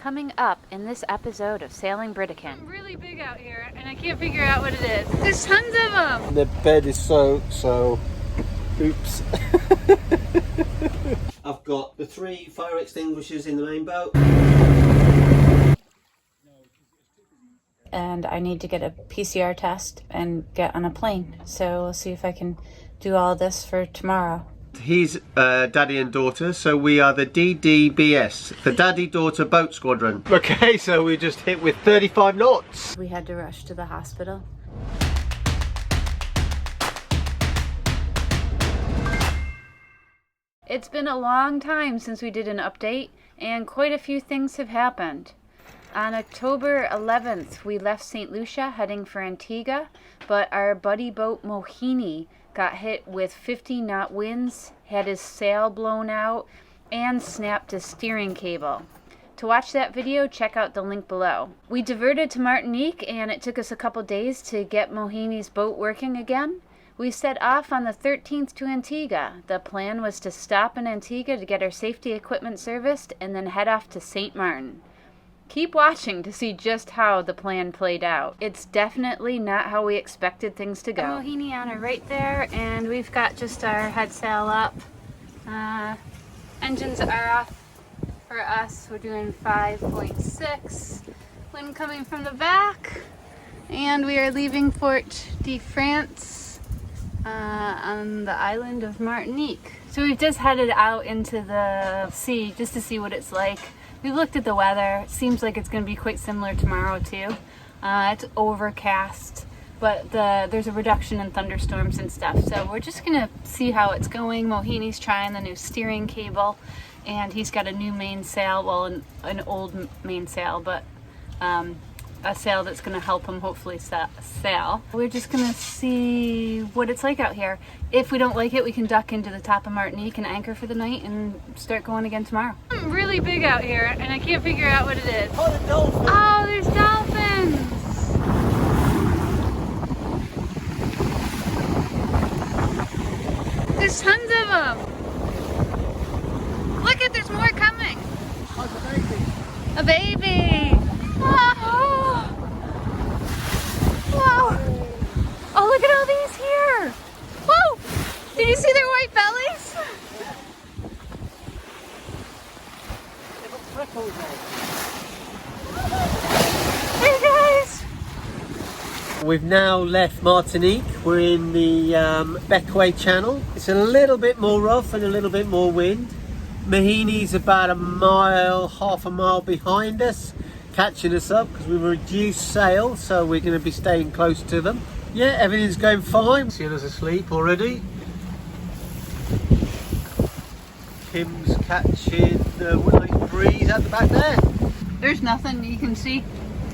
Coming up in this episode of Sailing Britican. It's really big out here and I can't figure out what it is. There's tons of them! The bed is soaked, so oops. I've got the 3 fire extinguishers in the main boat. And I need to get a PCR test and get on a plane. So we'll see if I can do all this for tomorrow. He's daddy and daughter, so we are the DDBS, the Daddy Daughter Boat Squadron. Okay, so we just hit with 35 knots. We had to rush to the hospital. It's been a long time since we did an update, and quite a few things have happened. On October 11th, we left St. Lucia heading for Antigua, but our buddy boat Mohini got hit with 50-knot winds, had his sail blown out, and snapped his steering cable. To watch that video, check out the link below. We diverted to Martinique, and it took us a couple days to get Mohini's boat working again. We set off on the 13th to Antigua. The plan was to stop in Antigua to get our safety equipment serviced, and then head off to St. Martin. Keep watching to see just how the plan played out. It's definitely not how we expected things to go. Mohini on her right there, and we've got just our head sail up. Engines are off for us. We're doing 5.6. Wind coming from the back, and we are leaving Fort de France on the island of Martinique. So we've just headed out into the sea just to see what it's like. We looked at the weather. It seems like it's going to be quite similar tomorrow too. It's overcast, but there's a reduction in thunderstorms and stuff. So we're just going to see how it's going. Mohini's trying the new steering cable, and he's got a new mainsail, well, an old mainsail, but a sail that's going to help him hopefully sail. We're just going to see what it's like out here. If we don't like it, we can duck into the top of Martinique and anchor for the night and start going again tomorrow. It's really big out here and I can't figure out what it is. Oh, the dolphins! Oh, there's dolphins! There's tons of them! Look at, there's more coming! Oh, it's A a baby! baby! Oh. Wow! Oh, look at all these here! Whoa! Did you see their white bellies? Hey guys! We've now left Martinique. We're in the Bequia Channel. It's a little bit more rough and a little bit more wind. Mohini's about a mile, half a mile behind us, catching us up because we reduced sail, so we're going to be staying close to them. Yeah, everything's going fine. Sienna's asleep already. Kim's catching the nice breeze at the back there. There's nothing you can see.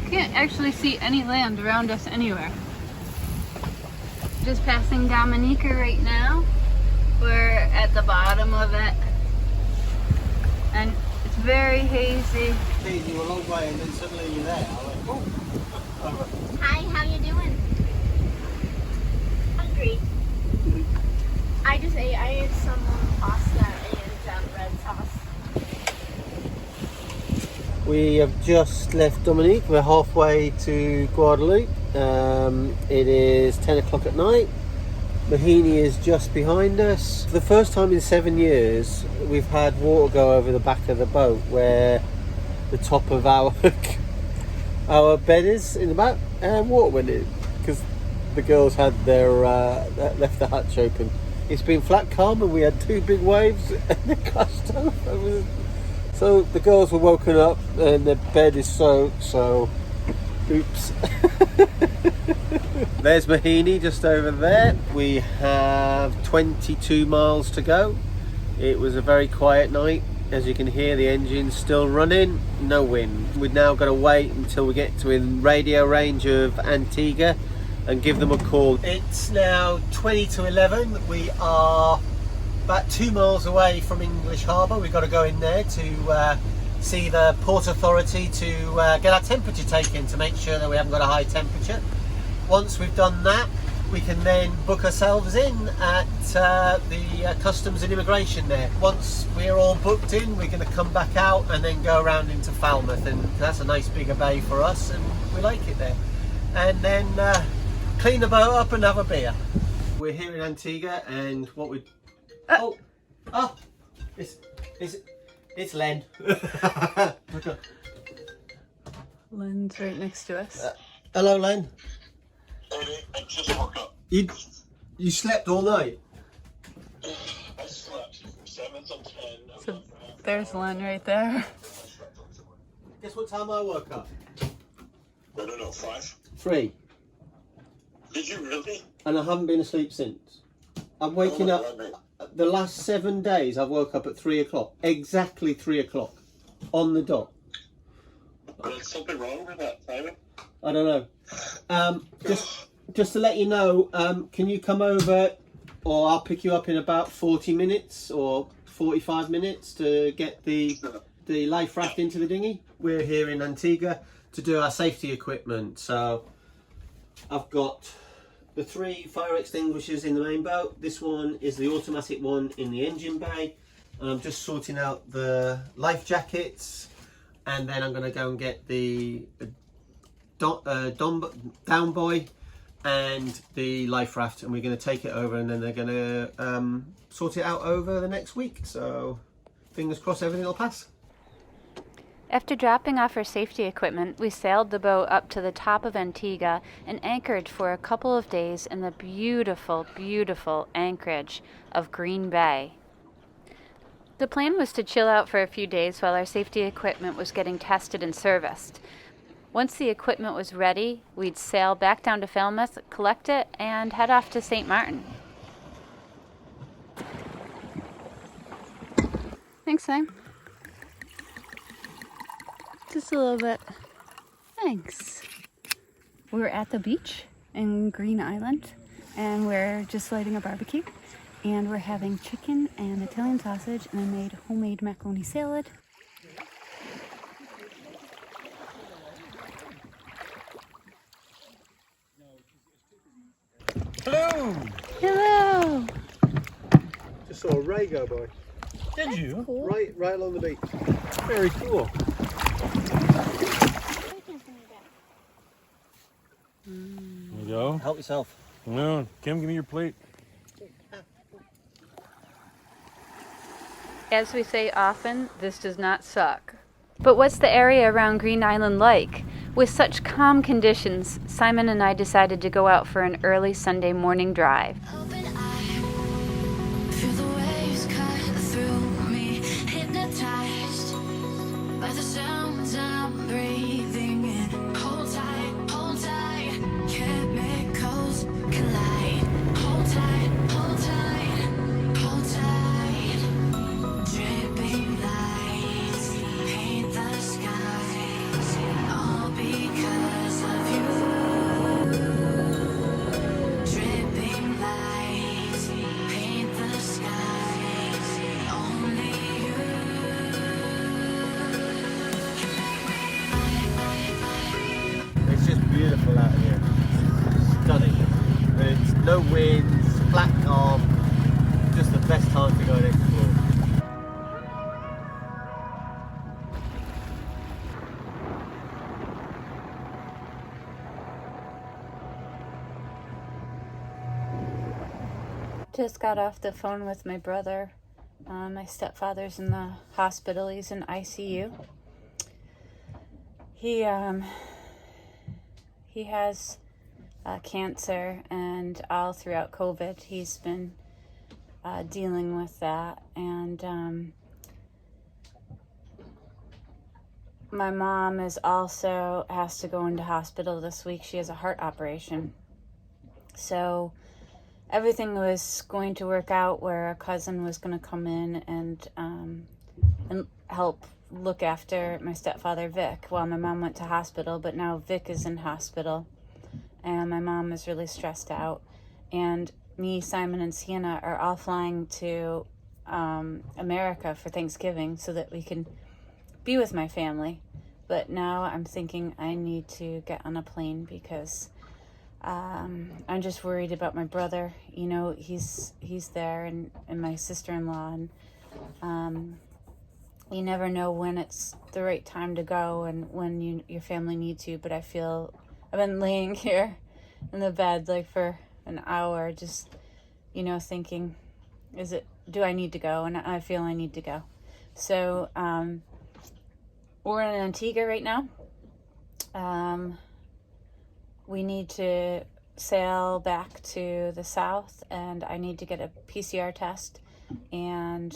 You can't actually see any land around us anywhere. Just passing Dominica right now. We're at the bottom of it. And it's very hazy. Taking you a long way and then suddenly you're there. I went, oh. Hi, how you doing? Hungry. I ate some pasta and red sauce. We have just left Dominique. We're halfway to Guadeloupe. It is 10 o'clock at night. Mohini is just behind us. For the first time in 7 years, we've had water go over the back of the boat where the top of our our bed is in the back, and water went in because the girls had their left the hatch open. It's been flat calm and we had 2 big waves and they crashed over. So the girls were woken up and the bed is soaked, so oops. There's Mohini just over there. We have 22 miles to go. It was a very quiet night. As you can hear, the engine's still running, no wind. We've now got to wait until we get to within radio range of Antigua and give them a call. It's now 20 to 11. We are about 2 miles away from English Harbour. We've got to go in there to see the Port Authority to get our temperature taken to make sure that we haven't got a high temperature. Once we've done that, we can then book ourselves in at the customs and immigration there. Once we're all booked in, we're going to come back out and then go around into Falmouth, and that's a nice bigger bay for us, and we like it there. And then clean the boat up and have a beer. We're here in Antigua, and what we it's Len. Len's right next to us. Hello, Len. I just woke up. You slept all night? I slept 7 till 10. So there's Len right there. Guess what time I woke up? I don't know, 5? 3. Did you really? And I haven't been asleep since. I'm waking up. The last 7 days I've woke up at 3 o'clock. Exactly 3 o'clock. On the dot. There's something wrong with that timing? I don't know. Just to let you know, can you come over, or I'll pick you up in about 40 minutes or 45 minutes to get the life raft into the dinghy. We're here in Antigua to do our safety equipment. So I've got the 3 fire extinguishers in the main boat. This one is the automatic one in the engine bay. And I'm just sorting out the life jackets, and then I'm going to go and get the down buoy and the life raft, and we're going to take it over, and then they're going to sort it out over the next week. So fingers crossed everything will pass. After dropping off our safety equipment, we sailed the boat up to the top of Antigua and anchored for a couple of days in the beautiful, beautiful anchorage of Green Bay. The plan was to chill out for a few days while our safety equipment was getting tested and serviced. Once the equipment was ready, we'd sail back down to Falmouth, collect it, and head off to St. Martin. Thanks, Sam. Just a little bit. Thanks. We're at the beach in Green Island, and we're just lighting a barbecue, and we're having chicken and Italian sausage, and I made homemade macaroni salad. Hello! Hello! Just saw a ray go by. Did you? Cool. Right along the beach. Very cool. There you go. Help yourself. No, Kim, give me your plate. As we say often, this does not suck. But what's the area around Green Island like? With such calm conditions, Simon and I decided to go out for an early Sunday morning drive. Open eye, feel the waves cut through me, hypnotized by the sounds I'm breathing in. Hold tight, chemicals collide. Hold tight, hold tight. Dripping lights paint the skies, all because of you. Dripping lights paint the skies, only you. It's just beautiful out here. Stunning. There's no winds, flat calm. Just the best time to go and explore. Just got off the phone with my brother. My stepfather's in the hospital. He's in ICU. He has cancer, and all throughout COVID, he's been dealing with that. And my mom is also has to go into hospital this week. She has a heart operation. So everything was going to work out where a cousin was going to come in and help look after my stepfather Vic while my mom went to hospital. But now Vic is in hospital, and my mom is really stressed out. And me, Simon, and Sienna are all flying to America for Thanksgiving so that we can be with my family. But now I'm thinking I need to get on a plane because I'm just worried about my brother. You know, he's there, and my sister-in-law, and you never know when it's the right time to go and when your family needs you. But I feel I've been laying here in the bed like for an hour, just, you know, thinking, do I need to go? And I feel I need to go. So we're in Antigua right now. We need to sail back to the south, and I need to get a PCR test and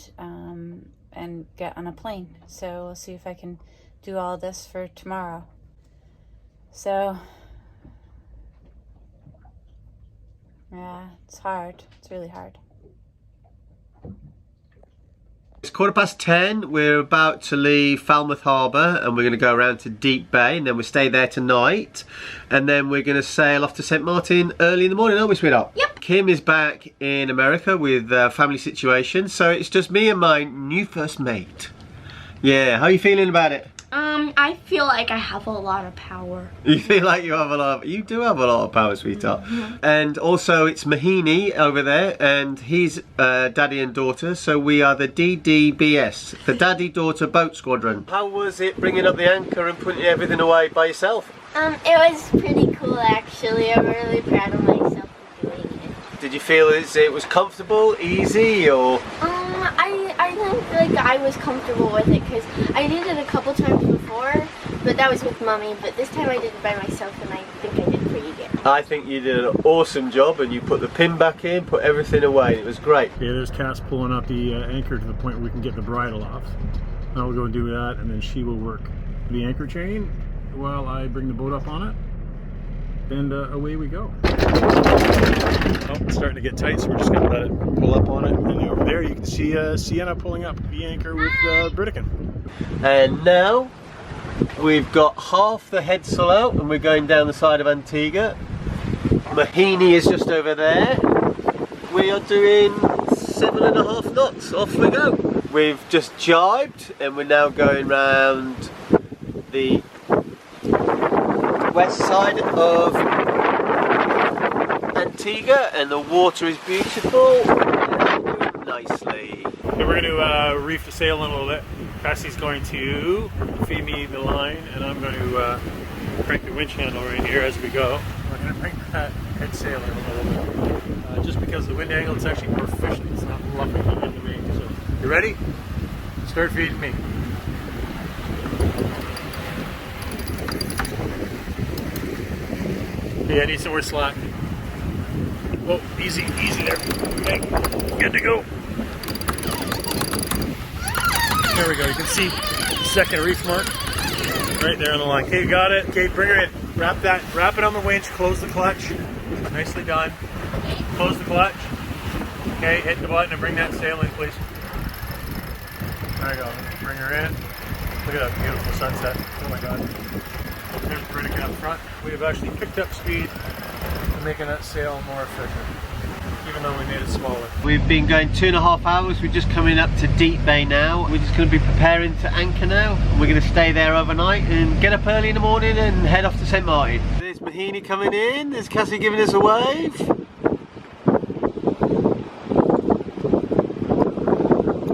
get on a plane. So we'll see if I can do all this for tomorrow. So yeah, it's hard. It's really hard. It's 10:15. We're about to leave Falmouth Harbour and we're going to go around to Deep Bay, and then we'll stay there tonight, and then we're going to sail off to St Martin early in the morning, aren't we, sweetheart? Yep. Kim is back in America with family situation, so it's just me and my new first mate. Yeah, how are you feeling about it? I feel like I have a lot of power. You feel like you have a lot of, you do have a lot of power, sweetheart. And also it's Mahini over there, and he's daddy and daughter, so we are the DDBS, the Daddy Daughter Boat Squadron. How was it bringing up the anchor and putting everything away by yourself? It was pretty cool actually. I'm really proud of myself for doing it. Did you feel it was comfortable, easy, or? I think like I was comfortable with it because I did it a couple times before, but that was with Mommy. But this time I did it by myself, and I think I did pretty good. I think you did an awesome job, and you put the pin back in, put everything away, and it was great. Yeah, there's Cass pulling up the anchor to the point where we can get the bridle off. Now we'll go and do that, and then she will work the anchor chain while I bring the boat up on it. And away we go. Oh, it's starting to get tight, so we're just going to let it pull up on it. And over there you can see Sienna pulling up the anchor with Britican. And now we've got half the headsail out and we're going down the side of Antigua. Mahini is just over there. We are doing 7.5 knots. Off we go. We've just jibed and we're now going round the west side of Antigua, and the water is beautiful and doing nicely. So we're going to reef the sail in a little bit. Cassie's going to feed me the line, and I'm going to crank the winch handle right here as we go. We're going to bring that head sail in a little bit. Just because the wind angle is actually more efficient. It's not lumping into me. So, you ready? Start feeding me. Yeah, I need some more slack. Whoa, easy there. Okay, good to go. There we go. You can see the second reef mark right there on the line. Okay, you got it. Okay, bring her in. Wrap it on the winch. Close the clutch. Nicely done. Close the clutch. Okay, hit the button and bring that sail in, please. There you go. Bring her in. Look at that beautiful sunset. Oh my God. There's Britican up front. We have actually picked up speed, making that sail more efficient, even though we made it smaller. We've been going 2.5 hours. We're just coming up to Deep Bay now. We're just going to be preparing to anchor now. We're going to stay there overnight and get up early in the morning and head off to St Martin. There's Mahini coming in. There's Cassie giving us a wave.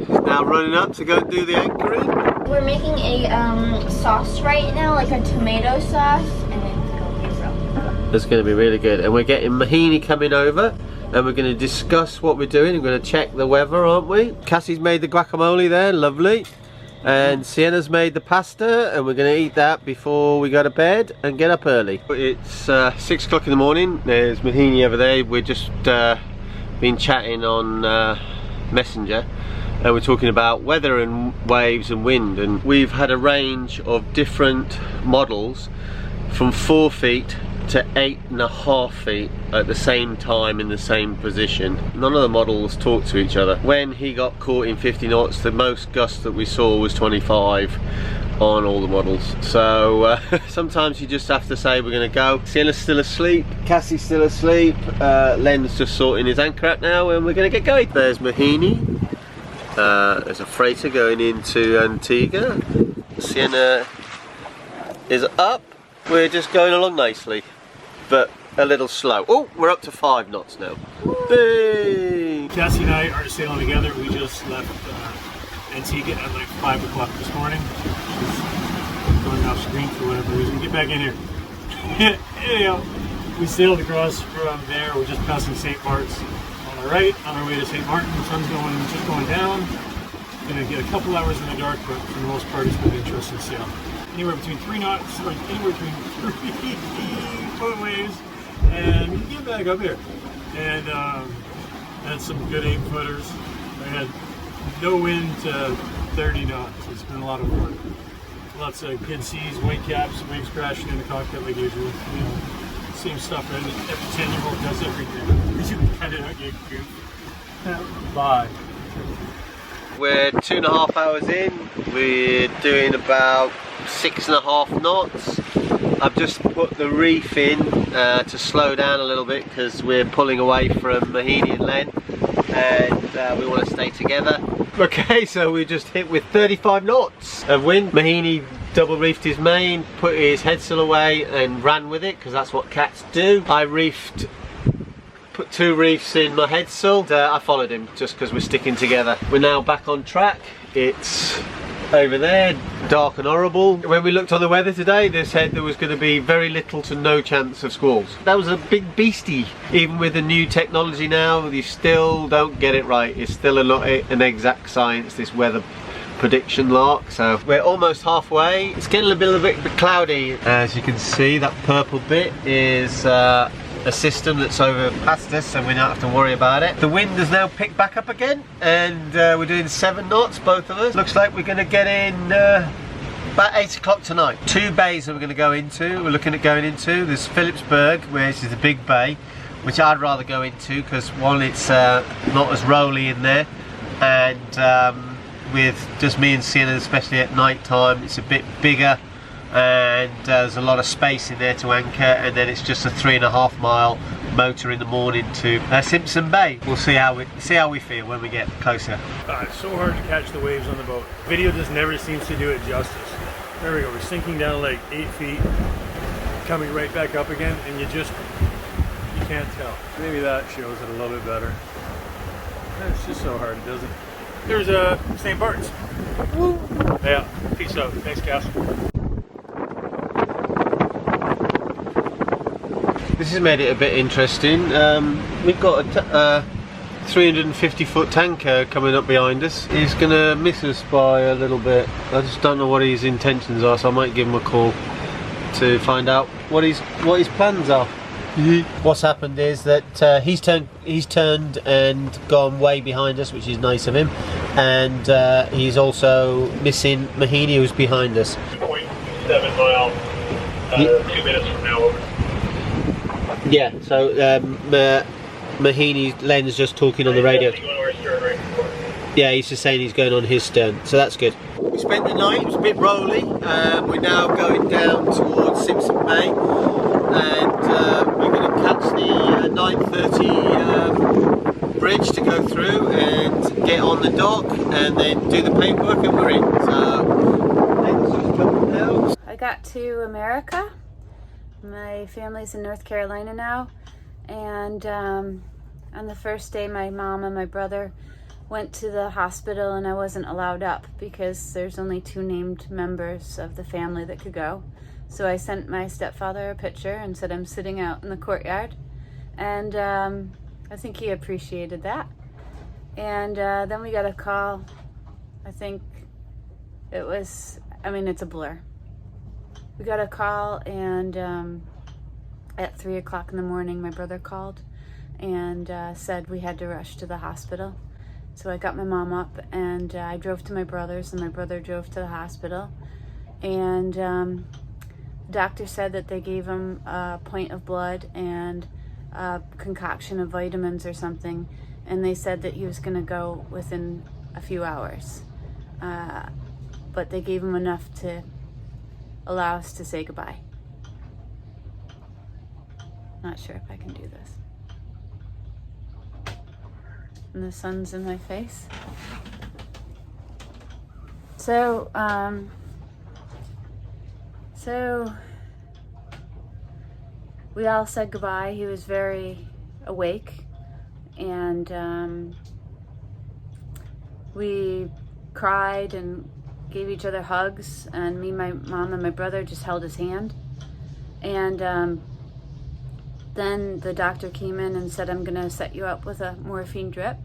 She's now running up to go and do the anchoring. We're making a sauce right now, like a tomato sauce, and it's going to be real good. It's going to be really good. And we're getting Mahini coming over, and we're going to discuss what we're doing. We're going to check the weather, aren't we? Cassie's made the guacamole there, lovely. And Sienna's made the pasta, and we're going to eat that before we go to bed and get up early. It's 6 o'clock in the morning. There's Mahini over there. We're just been chatting on Messenger. And we're talking about weather and waves and wind, and we've had a range of different models from 4 feet to 8.5 feet at the same time in the same position. None of the models talk to each other. When he got caught in 50 knots, the most gust that we saw was 25 on all the models. So sometimes you just have to say we're going to go. Sienna's still asleep, Cassie's still asleep, Len's just sorting his anchor out now, and we're going to get going. There's Mahini. There's a freighter going into Antigua. Sienna is up. We're just going along nicely. but a little slow. Oh, we're up to 5 knots now. Hey! Cassie and I are sailing together. We just left Antigua at like 5 o'clock this morning. She's going off screen for whatever reason. Get back in here. Anyhow, we sailed across from there. We're just passing St. Mark's on our right, on our way to St. Martin. The sun's just going down. Gonna get a couple hours in the dark, but for the most part, it's been an interesting sail. Anywhere between 3 knots, or anywhere between 3 foot waves, and we can get back up here. And had some good 8-footers. I had no wind to 30 knots. It's been a lot of fun. Lots of good seas, white caps, waves crashing in the cockpit like usual. You know, same stuff. Every 10-year-old does everything. You kind of get goofed. Bye. We're 2.5 hours in. We're doing about 6.5 knots. I've just put the reef in to slow down a little bit because we're pulling away from Mahiney and Len, and we want to stay together. Okay, so we just hit with 35 knots of wind. Mahiney double reefed his main, put his headsail away and ran with it because that's what cats do. I put 2 reefs in my headsail. I followed him just because we're sticking together. We're now back on track. It's over there, dark and horrible. When we looked on the weather today, they said there was going to be very little to no chance of squalls. That was a big beastie. Even with the new technology now, you still don't get it right. It's still not an exact science, this weather prediction lark. So we're almost halfway. It's getting a little bit cloudy. As you can see, that purple bit is a system that's over past us, so we don't have to worry about it. The wind has now picked back up again, and we're doing 7 knots, both of us. Looks like we're going to get in about 8 o'clock tonight. 2 bays that we're going to go into. We're looking at going into. There's Phillipsburg, which is a big bay, which I'd rather go into because one, it's not as rolly in there, and with just me and Sienna, especially at night time, it's a bit bigger. And there's a lot of space in there to anchor, and then it's just a 3.5 mile motor in the morning to Simpson Bay. We'll see how we feel when we get closer. It's so hard to catch the waves on the boat. Video just never seems to do it justice. There we go, we're sinking down like 8 feet, coming right back up again, and you can't tell. Maybe that shows it a little bit better. It's just so hard, it doesn't. There's St. Bart's. Woo! Yeah, peace out. Thanks, Cass. This has made it a bit interesting. We've got a 350-foot tanker coming up behind us. He's going to miss us by a little bit. I just don't know what his intentions are, so I might give him a call to find out what his plans are. What's happened is that he's turned and gone way behind us, which is nice of him, and he's also missing Mahiney, who's behind us. 0.7 miles, 2 minutes from now over. Yeah, so Mahiney, Len's just talking on the radio. Yeah, he's just saying he's going on his stern, so that's good. We spent the night, it was a bit rolly. We're now going down towards Simpson Bay, and we're going to catch the 9:30 bridge to go through and get on the dock and then do the paperwork, and we're in. So, Len's just coming now. I got to America. My family's in North Carolina now, and on the first day my mom and my brother went to the hospital, and I wasn't allowed up because there's only 2 named members of the family that could go. So I sent my stepfather a picture and said I'm sitting out in the courtyard, and I think he appreciated that. And then we got a call. I think it was, it's a blur. We got a call, and at 3 o'clock in the morning, my brother called and said we had to rush to the hospital. So I got my mom up, and I drove to my brother's, and my brother drove to the hospital. And the doctor said that they gave him a pint of blood and a concoction of vitamins or something, and they said that he was going to go within a few hours. But they gave him enough to allow us to say goodbye. Not sure if I can do this. And the sun's in my face. So we all said goodbye. He was very awake, and we cried and gave each other hugs, and me, my mom, and my brother just held his hand. And then the doctor came in and said, I'm gonna set you up with a morphine drip.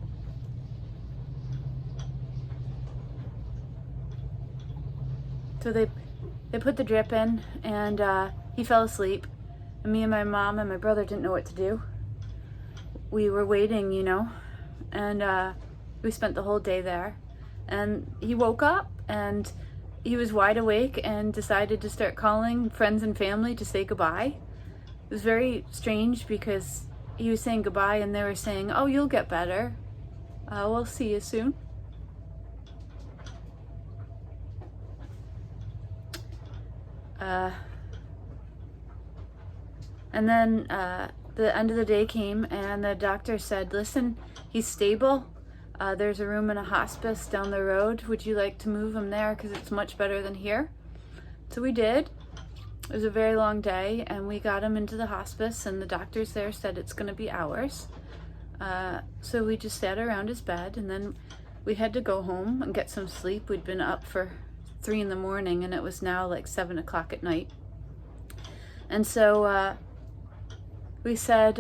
So they put the drip in, and he fell asleep. And me and my mom and my brother didn't know what to do. We were waiting, you know, and we spent the whole day there. And he woke up and he was wide awake and decided to start calling friends and family to say goodbye. It was very strange because he was saying goodbye and they were saying, oh, you'll get better. We'll see you soon. And then the end of the day came and the doctor said, listen, he's stable. There's a room in a hospice down the road. Would you like to move him there? Because it's much better than here. So we did. It was a very long day, and we got him into the hospice, and the doctors there said it's going to be hours. So we just sat around his bed, and then we had to go home and get some sleep. We'd been up for 3 in the morning, and it was now like 7 o'clock at night. And so we said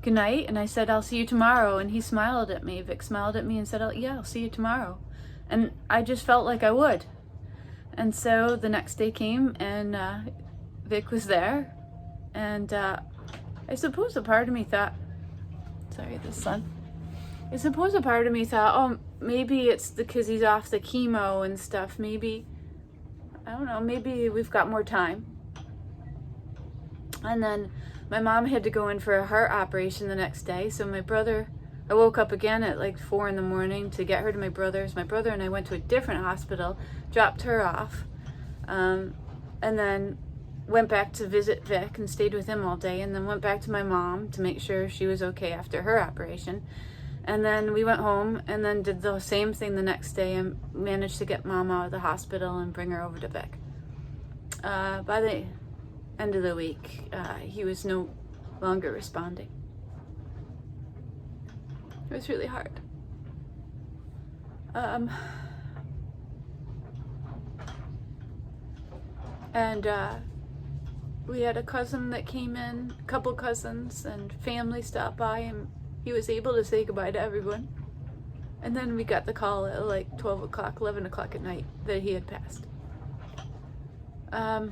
good night, and I said, I'll see you tomorrow. And he smiled at me. Vic smiled at me and said, oh, yeah, I'll see you tomorrow. And I just felt like I would. And so the next day came, and Vic was there. And I suppose a part of me thought, sorry, the sun. I suppose a part of me thought, oh, maybe it's because he's off the chemo and stuff. Maybe, I don't know, maybe we've got more time. And then my mom had to go in for a heart operation the next day. So I woke up again at like 4 in the morning to get her to my brother's. My brother and I went to a different hospital, dropped her off, and then went back to visit Vic and stayed with him all day, and then went back to my mom to make sure she was okay after her operation. And then we went home and then did the same thing the next day and managed to get mom out of the hospital and bring her over to Vic. By the end of the week, he was no longer responding. It was really hard. And we had a cousin that came in, a couple cousins, and family stopped by, and he was able to say goodbye to everyone. And then we got the call at like 12 o'clock, 11 o'clock at night that he had passed. I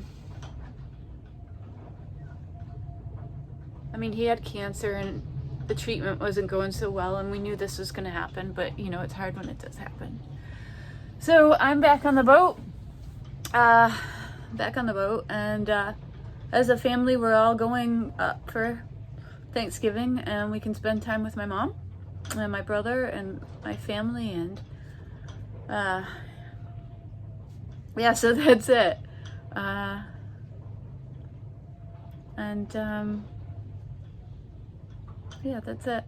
mean, he had cancer and the treatment wasn't going so well, and we knew this was going to happen, but you know, it's hard when it does happen. So I'm back on the boat. And as a family, we're all going up for Thanksgiving, and we can spend time with my mom and my brother and my family, and yeah, so that's it. Yeah, that's it.